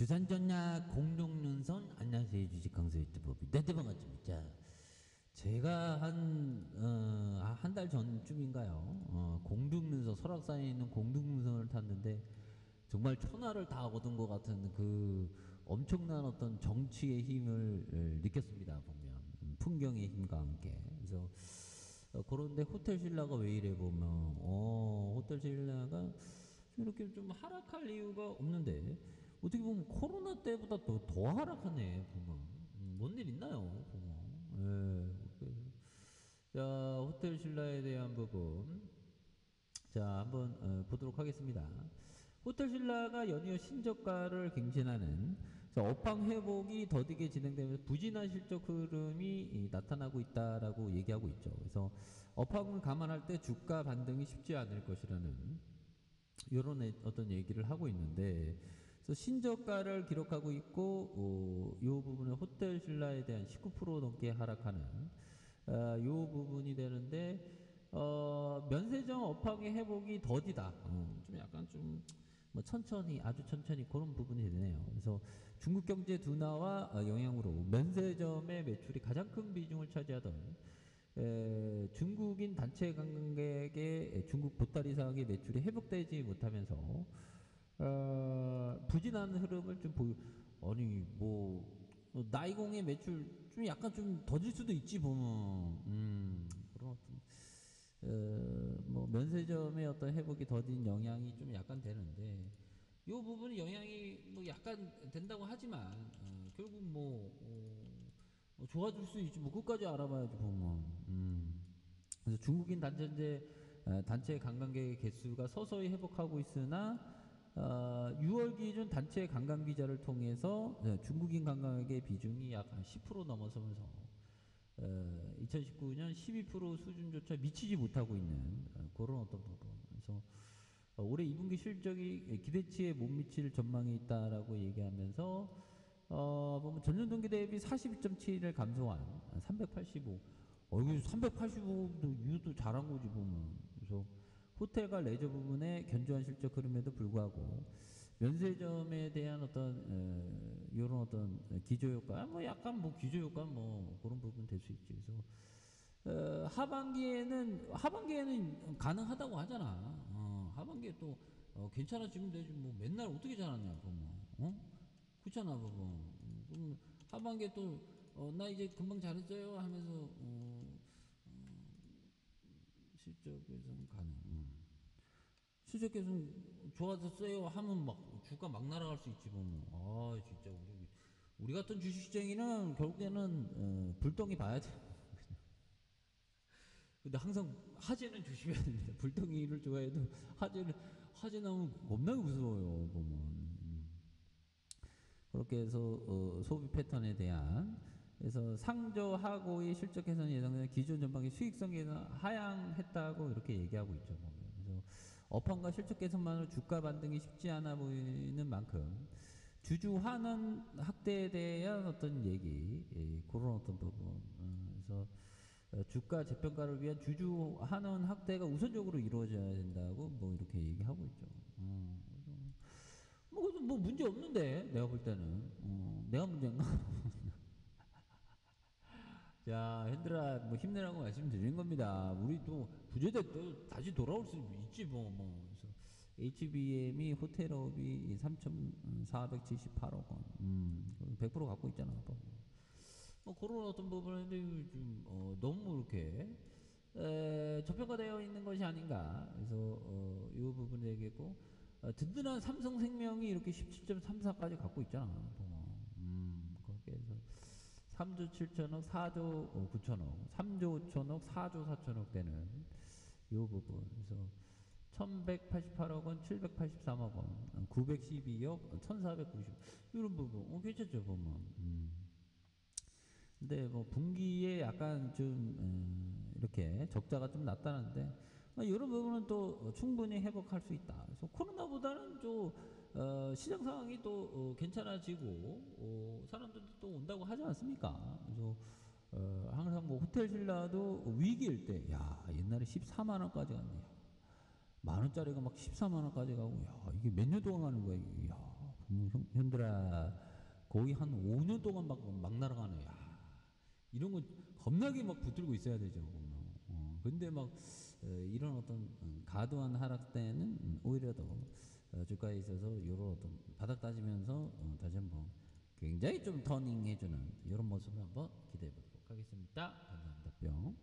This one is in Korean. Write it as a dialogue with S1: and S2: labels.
S1: 주산전략 공동연선 안녕하세요. 주식 강사 유튜버비 네 반갑습니다. 자, 제가 한 달 전쯤인가요? 공동연선 설악산에 있는 공동연선을 탔는데 정말 천하를 다 얻은 것 같은 그 엄청난 어떤 정치의 힘을 느꼈습니다. 보면 풍경의 힘과 함께. 그래서 그런데 호텔 신라가 왜 이래 보면 호텔 신라가 이렇게 좀 하락할 이유가 없는데 어떻게 보면 코로나 때보다 더 하락하네 보면 뭔 일 있나요 보면. 자, 호텔 신라에 대한 부분 자 한번 보도록 하겠습니다. 호텔 신라가 연이어 신저가를 갱신하는 업황 회복이 더디게 진행되면서 부진한 실적 흐름이 나타나고 있다라고 얘기하고 있죠. 그래서 업황을 감안할 때 주가 반등이 쉽지 않을 것이라는 이런 어떤 얘기를 하고 있는데, 그래서 신저가를 기록하고 있고 이 부분은 호텔 신라에 대한 19% 넘게 하락하는 이 부분이 되는데 면세점 업황의 회복이 더디다. 좀 약간 좀 뭐 천천히 아주 천천히 그런 부분이 되네요. 그래서 중국 경제 둔화와 영향으로 면세점의 매출이 가장 큰 비중을 차지하던 중국인 단체 관광객의 중국 보따리 상의 매출이 회복되지 못하면서 부진한 흐름을 좀 아니 뭐 나이공의 매출 좀 약간 좀 더질 수도 있지 보면 그런 뭐 면세점의 어떤 회복이 더딘 영향이 좀 약간 되는데 이 부분이 영향이 뭐 약간 된다고 하지만 결국 좋아질 수 있지 뭐 끝까지 알아봐야지 보면. 그래서 중국인 단체 관광객의 개수가 서서히 회복하고 있으나 6월 기준 단체 관광 비자를 통해서 중국인 관광객의 비중이 약 10% 넘어서면서 2019년 12% 수준조차 미치지 못하고 있는 그런 어떤 부분. 그래서 올해 2분기 실적이 기대치에 못 미칠 전망이 있다라고 얘기하면서 보면 전년 동기 대비 42.7을 감소한 385. 이거 385도 유도 잘한 거지 보면. 그래서 호텔과 레저 부분의 견조한 실적 흐름에도 불구하고 면세점에 대한 어떤 이런 어떤 기저효과 뭐 약간 뭐 기저효과 뭐 그런 부분 될 수 있지. 그래서 하반기에는 가능하다고 하잖아. 하반기에 또 괜찮아지면 되지 뭐 맨날 어떻게 잘하냐 보면. 그렇잖아 보면. 그럼 하반기에 또 나 이제 금방 잘했어요 하면서 실적 개선 가능. 실적 개선 좋아졌어요 하면 막 주가 막 날아갈 수 있지 보면. 진짜 우리 같은 주식시장에는 결국에는 불덩이 봐야 돼. 근데 항상 화재는 조심해야 됩니다. 불덩이를 좋아해도 화재 나오면 겁나게 무서워요 보면. 그렇게 해서 소비 패턴에 대한 그래서 상저하고의 실적 개선 예상되는 기존 전망의 수익성 개선 하향했다고 이렇게 얘기하고 있죠. 그래서 업황과 실적 개선만으로 주가 반등이 쉽지 않아 보이는 만큼 주주 환원 확대에 대한 어떤 얘기, 그런 어떤 부분. 그래서 주가 재평가를 위한 주주 환원 확대가 우선적으로 이루어져야 된다고 뭐 이렇게 얘기하고 있죠. 뭐 문제 없는데 내가 볼 때는 내가 문제인가? 자, 현들아, 뭐 힘내라고 말씀드리는 겁니다. 우리 또 부재대 또 다시 돌아올 수 있지 뭐. 그래서 HBM이 호텔업이 3,478억 원, 100% 갖고 있잖아. 뭐 그런 어떤 부분에 좀 너무 이렇게 저평가되어 있는 것이 아닌가. 그래서 이 부분을 얘기했고 든든한 삼성생명이 이렇게 17.34까지 갖고 있잖아. 그렇게 해서 3조 7천억, 4조 9천억, 3조 5천억, 4조 4천억 되는 이 부분. 그래서 1188억 원, 783억 원, 912억, 1490 이런 부분. 괜찮죠 보면. 근데 뭐 분기에 약간 좀 이렇게 적자가 좀 나타나는데 이런 부분은 또 충분히 회복할 수 있다. 그래서 코로나보다는 좀 시장 상황이 또 괜찮아지고 사람들도 또 온다고 하지 않습니까? 그래서 항상 뭐 호텔 신라도 위기일 때 야 옛날에 14만 원까지 갔네. 만 원짜리가 막 14만 원까지 가고 야 이게 몇 년 동안 가는 거야 이게. 야 현들아 거의 한 5년 동안 막 날아가네. 야, 이런 거 겁나게 막 붙들고 있어야 되죠. 근데 막 이런 어떤 과도한 하락 때는 오히려 더 주가에 있어서 이런 어떤 바닥 따지면서 다시 한번 굉장히 좀 터닝해주는 이런 모습을 한번 기대해 보도록 하겠습니다. 감사합니다. 뿅.